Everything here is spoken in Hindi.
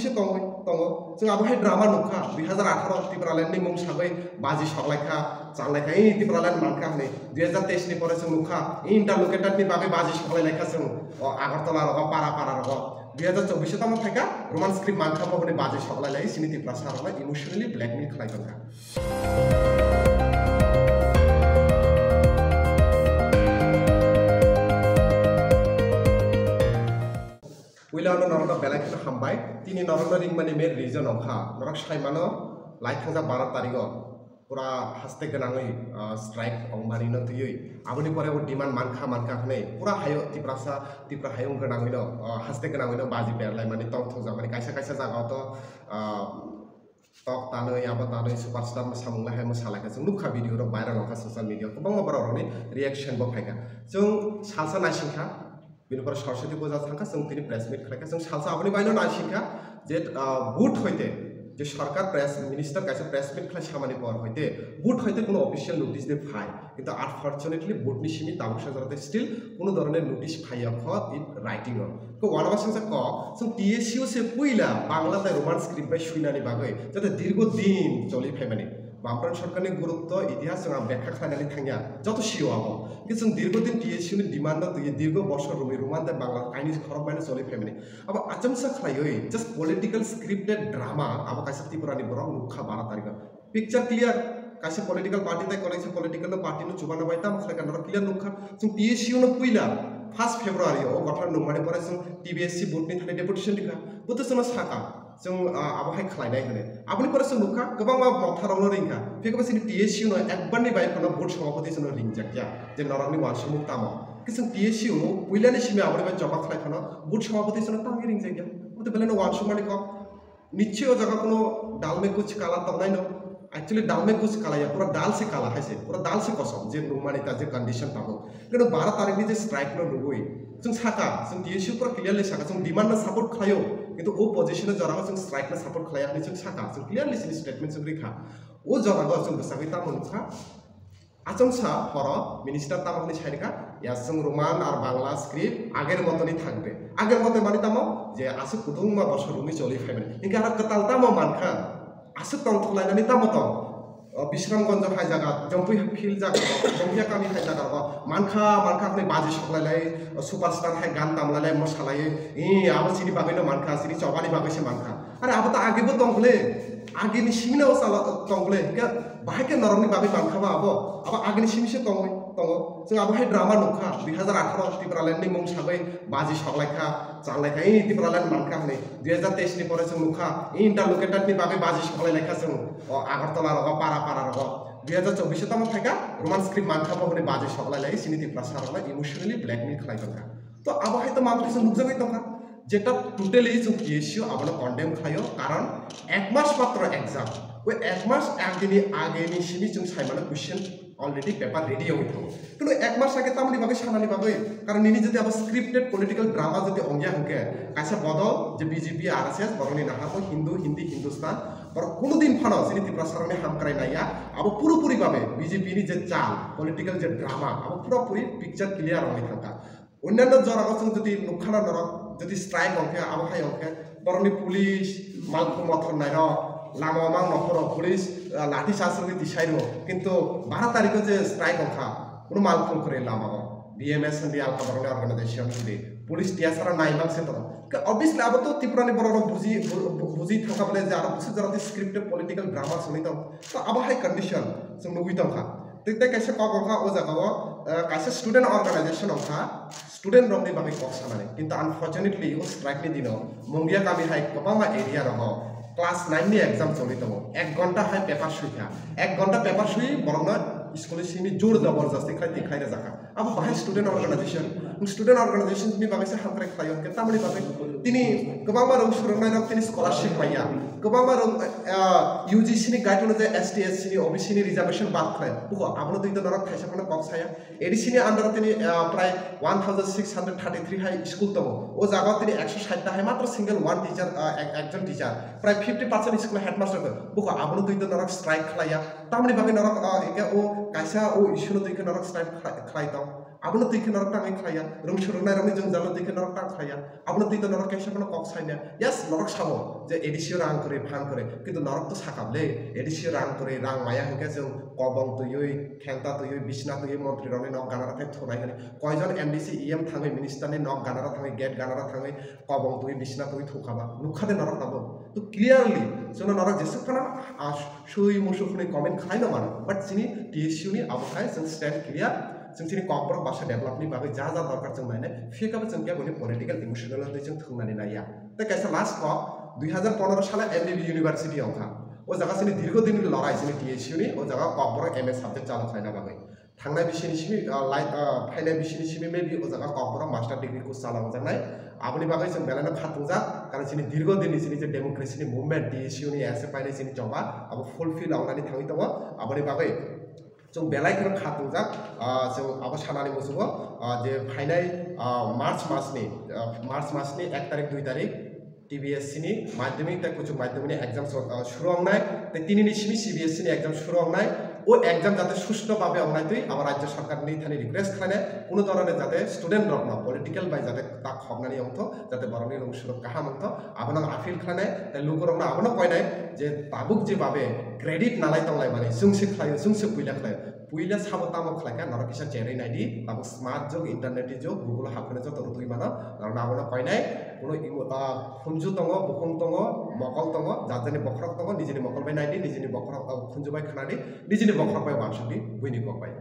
सिमिसे दङ जों आबहाय ड्रामा नुखा 2018 त्रिपुरालेण्डनि मुं साबै बाजि सकलायखा चालनायखा त्रिपुरालेण्ड मानखा हनै 2023 नि परे जों नुखा इन्टारलोकेटेडनि बागै बाजि सकलायनायखा जों आगरतला रग पारा रग 2024 तम थाइका रोमान स्क्रिप्ट मानखा हनै बाजि सकलायलाय सिनि त्रिपुरा सारला इमोशनली ब्लैकमेल खालायदोंखा Wila norok belak na hambai tini norok na ring mani mer reason okha norok sai mano like khanja 12 tarikh pura haste ganangoi strike ongmani no tuyoi aboni pore o demand manka khane pura hayo tipra hayong ganangoi no haste ganangoi no baji berlai mani tong thong mani kaisa jaga to tok tanoi aba tanoi superstar samungla hai masalaka jung nukha video ro viral okha social media kobang borok ni reaction bo phaika jung salsa naisingkha बिनिफ्राय सरस्वती पूजा थांखा जों तिनि प्रेस मिट खालायखा जों सालसा आबनि बायनो नासिखा जे बुट होइते जे सरकार प्रेस मिनिस्टार कासे प्रेस मिट खालाय सामानि पावर होइते बुट होइते कोनो अफिशियल नोटिस दे फाय किन्तु अनफॉर्चुनेटली बुटनि सिमि ताबुसा जरते स्टिल कोनो धरने नोटिस फाया ख इन राइटिंग को वानवा संसा क जों टीएसयू से पुइला बांग्लाते रोमान स्क्रिप्ट बाय सुइनानि बागै जाते दीर्घ दिन चलि फायमानि बामफ्रान सरकारनि गुरुत्व इतिहास जों व्याख्या खालायनानै थांया जत सिओ आबो कि जों दीर्घदिन टीएसयू नि डिमान्ड त दीर्घ वर्ष रुमि रोमान बांग्ला काइनि खरब बायनो चलि फेमिनि अब आचमसा खालायै जस्ट पॉलिटिकल स्क्रिप्टेड ड्रामा अब कासे त्रिपुरानि बरम नुखा 12 तारिख पिक्चर क्लियर कासे पॉलिटिकल पार्टी तै कलेक्शन पॉलिटिकल पार्टी नु चुबाना बायता मखला कनर क्लियर नुखा जों टीएसयू न पुइला 1 फेब्रुवारी ओ गठन नुमानि परे जों टीबीएससी बोर्डनि थाखाय डेपुटेशन दिखा बुतसना साका जों आबहाय खालायनाय होनो आबनि परे जों नुखा गोबां मा मथारावनो रिंखा फेकबासिनि टीएसयू न एकबारनि बाय खना बोर्ड सभापति जों रिंजाकिया जे नरकनि वानसमुक तामो कि जों टीएसयू नो पुइलानि सिमे आबनि बाय जमा खालाय खना बोर्ड सभापति जों तांगि रिंजाकिया बुते बेलेनो वानसमानि क निश्चय जगह कोनो डाल में कुछ काला तनाय न एक्चुअली डाल में कुछ काला या पूरा डाल से काला है से पूरा डाल से कसम जे नुमानि ता जे कंडीशन ताबो किन्तु 12 तारिख नि जे स्ट्राइक न नुगुइ जों साका जों टीएसयू पूरा क्लियरली साका जों डिमांड न सपोर्ट खायो किन्तु ओ पोजिशन जरा जों स्ट्राइक न सपोर्ट खाया नि जों साका जों क्लियरली सिनि स्टेटमेंट जों रिखा ओ जरा जों बसागै ता मोनखा आचमसा हर मिनिस्टार तामनि साइडका या जों रोमान और बांग्ला स्क्रिप्ट आगेर मतनि थांबे आगेर मते मानि तामो जे आसु कुदुंमा बसर रुमि चलि फायमेन इनका आरो कताल तामो मानखा आसु तंग थलायनानै तामो त विश्रामगंज हाय जागा जम्पि फिल जागा जम्पिया कामी हाय जागा मानखा नै बाजि सकलायलाय सुपरस्टार हाय गान तामलाय मोसालाय इ आबो सिनि बागैनो मानखा सिनि चबानि बागैसो मानखा अरे आबो त आगेबो तंगले आगेनि सिमिनो साला तंगले के बाहायके नरमनि बागै मानखाबा आबो आगेनि सिमिसे तंगै जों आबहाय ड्रामा नुखा 2018 त्रिपुरालेण्डनि मुं साबै बाजि सकलायखा चालनायखा त्रिपुरालेण्ड मानखा हनै 2023 नि परे जों नुखा इन्टारलोकेटेडनि बागै बाजि सकलायनायखा जों आगरतला रग पारा रग 2024 तम थाइका रोमान स्क्रिप्ट मानखा हनै बाजि सकलायलाय सिनि त्रिपुरा सारला इमोशनली ब्लैकमेल खालायदोंखा तो आबहाय त मानखा जों नुजगै दंखा जेटा टोटली जों टीएसयू आबनो कन्डेम खायो कारण एक मास मात्र एग्जाम वे एक मास आगेनि सिनि जों साइमानो क्वेश्चन ऑलरेडी पेपर रेडी हो गयो किन्तु एक मास आगे तामनि बागै सानानि बागै कारण निनि जदि अब स्क्रिप्टेड पॉलिटिकल ड्रामा जदि अंगिया हंके कासे बदल जे बीजेपी आरएसएस बरनि नाहाको हिंदी हिंदुस्तान बर कोनो दिन फानो सिनि त्रिपुरा सरकारनि हामक्राय नाया अब पुरोपुरि भाबे बीजेपी नि जे चाल पॉलिटिकल जे ड्रामा अब पुरोपुरि पिक्चर क्लियर होनि थाका अन्यान्य जरागो जों जदि नुखाना नरक जदि स्ट्राइक हंके आबहाय हंके बरनि पुलिस मालखु मथर नायर लामा मां नखर पुलिस लाठी शास्त्र दिसाइरो किन्तु 12 तारिख जे स्ट्राइक हंखा कोनो मालखु करे लामा बीएमएस नि आलका बरनि अर्गनाइजेशन नि पुलिस टियासारा नाइबां से तो ऑब्वियसली अब तो त्रिपुरानि बरन बुझि थाका बले जे आरो बुझि जराते स्क्रिप्टेड पॉलिटिकल ड्रामा सनित तो अब हाई कंडीशन जों नुगै दंखा तेते कैसे कगखा ओ जागाव कैसे स्टूडेंट ऑर्गेनाइजेशन हंखा स्टूडेंट रमनि बागै कक्सानानै किन्तु अनफॉर्चुनेटली ओ स्ट्राइक नि दिनो मंगिया गामि हाई गोबां एरिया रह क्लास 9 नि एग्जाम चलि दङ 1 घंटा हाय पेपर सुइखा 1 घंटा पेपर सुइ बरना स्कूल सिनि जोर जबरदस्ती खाय दिखाइरा जाका अब बाहाय स्टूडेंट ऑर्गेनाइजेशन नि बागै से हामक्राय खायो के तामनि बागै तिनी गोबां बार सुरनाय रक तिनी स्कॉलरशिप पाया गोबां बार यूजीसी नि गाइड जे एसटी एससी नि ओबीसी नि रिजर्वेशन बात खाय बुको आबनो दैत नरक थाइसा खना कक्साया एडीसी नि अंडर तिनी प्राय 1633 हाई स्कूल दङ ओ जागा तिनी 160 टा हाय मात्र सिंगल वन टीचर एकजन टीचर प्राय 50% स्कूल हेडमास्टर बुको आबनो दैत नरक स्ट्राइक खाया तामनि बागै नरक एके ओ कायसा ओ इशु दैत नरक स्ट्राइक खाय त abno tui khe norok tangai khlaya rung surungnai rokni jong jalo tui khe norok tang khlaya abno tui to norok kaisa kono kok saina yes norok samo je edisio rang kore phan kore kintu norok to sakable edisio rang kore rang maya hingke jong kobong tuyui khenta tuyui bisna tuyui mantri rokni nok ganara thai thonai hane koijon MDC EM thangai minister ni nok ganara thangai gate ganara thangai kobong tuyui bisna tuyui thukaba nukhade norok tabo to clearly jono norok jesukana sui musu khuni comment khlaino mano but sini TSU ni abokai jong stand clear जों सिनि ककबर भाषा डेभलपनि बागै जा जा दरकार जों माने फेकाबो जों क्या बनि पलिटिकल इमोशनल नै जों थंनानै नाया त कैसा लास्ट कक 2015 साला MBB इउनिभार्सिटी आउखा ओ जागा सिनि दीर्घदिन लड़ाई सिनि TSU नि ओ जागा ककबर MS सब्जेक्ट चालु खायना बागै थांनाय बिसिनि सिमि लाइट फाइनाय बिसिनि सिमि मेबी ओ जागा ककबर मास्टर डिग्री कोर्स चालाव जानाय आबनि बागै जों बेलानो खातुंजा कारण सिनि दीर्घदिन सिनि जे डेमोक्रेसीनि मुभमेन्ट TSU नि एसे पाइनाय सिनि जबा अब फुलफिल आउनानै थाङै दङ आबनि बागै जों बेलाय खनो खातुंजा जों अब सानानि मुसुगो जे फाइनाय मार्च मासनि 1 तारिख 2 तारिख TBSC नि माध्यमिक तक कुछ माध्यमिक एग्जाम शुरू होंनाय ते तिनिनि सिमि CBSC नि एग्जाम शुरू होंनाय ओ एग्जाम जाते सुष्ठु भाबे होंनाय तुई आबार राज्य सरकार नि थानि रिक्वेस्ट खाने कुनु धरने जाते स्टूडेंट रक न पॉलिटिकल बाय जाते ता खबनानि अंथ जाते बरनि रंग सुरु गाहाम अंथ आबना आफिल खाने ते लुगरंग ना आबना कयनाय जे ताबुक जे भाबे क्रेडिट नालाय तंलाय माने जोंसे खायो जोंसे पुइला खायो पुइला साबो तामो खलायका नर किसा जेरै नायदि ताबो स्मार्ट जोग इंटरनेट जोग गुगल हाफने जो तरो तुइ माना नर आबना कयनाय कुनु खुंजु दङ बुकुं दङ मकल दङ जाजनि बखरक दङ निजिनि मकल बाय नायदि निजिनि बखरक खुंजु बाय खानादि निजिनि बखरक बाय वानसुदि बुइनि कक बाय